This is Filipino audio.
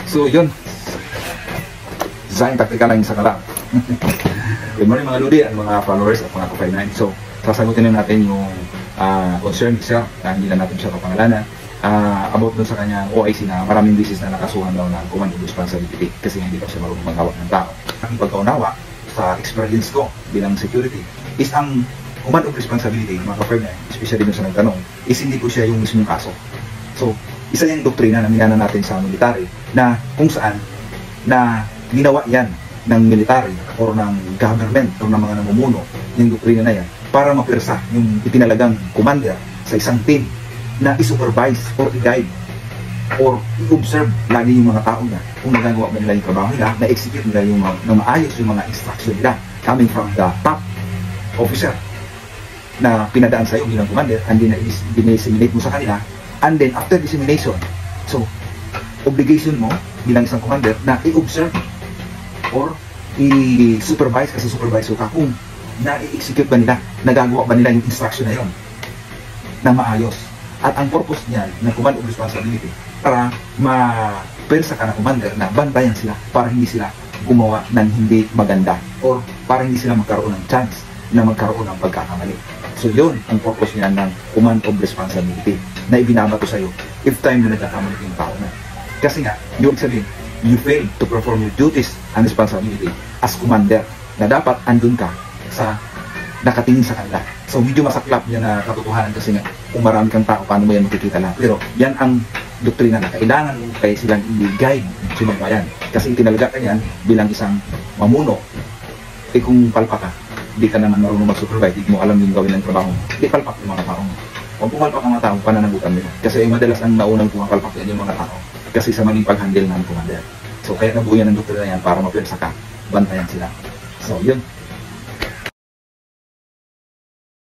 So yun, design tactical lang isa ka lang. Good morning mga Ludi at mga followers at mga Kupay 9. So sasagutin na natin yung concern siya, hindi na natin siya kapangalanan, about dun sa kanyang OIC na maraming beses na nakasuhan daw ng command of responsibility kasi hindi pa siya marunong maghawak ng tao. Ang pagkaunawa sa experience ko bilang security is ang command of responsibility, mga Kupay 9, especially dun sa nagtanong, is hindi po siya yung mismong kaso. So isa yung doktrina na minana natin sa military na kung saan na ginawa yan ng military or ng government o ng mga namumuno, yung doktrina na yan para mapirsa yung itinalagang commander sa isang team na i-supervise or i-guide or i-observe lagi yung mga tao niya kung nagagawa ba nila yung trabaho nila, na-execute nila yung na maayos yung mga instruction nila coming from the top officer na pinadaan sa'yo bilang commander, and then i-disseminate mo sa kanila. And then, after dissemination, so, obligation mo bilang isang commander na i-observe or i-supervise kasi supervisor ka kung na-i-execute ba nila, nagagawa ba nila yung instruction na yun na maayos. At ang purpose niya na command of responsibility para ma-persa ka na commander na bantayan sila para hindi sila gumawa ng hindi maganda or para hindi sila magkaroon ng chance na magkaroon ng pagkakamali. So yun ang purpose niya ng command of responsibility na ibinabato sa'yo if time na nagkakamali yung tao na. Kasi nga, yung sabihin, you fail to perform your duties and responsibility as commander na dapat andun ka sa nakatingin sa kanila. So medyo masaklap yan na katotohanan kasi nga kung marami kang tao, paano mo yan makikita lang. Pero yan ang doktrina na kailangan mo kayo silang i-guide sumabayan. Kasi itinalaga ka yan bilang isang mamuno. Eh kung palpa ka, di ka naman marunong mag-supervise, di mo alam yung gawin ng trabaho mo, di palpak yung mga tao mo. Kung pumalpak ang mga tao, pananagutan mo. Kasi madalas ang naunang pumapalpak yan yung mga tao. Kasi sa maling pag-handle ng commander. So kaya nabuo yan ang doktrina yan para mapirsa ka, bantayan sila. So yun.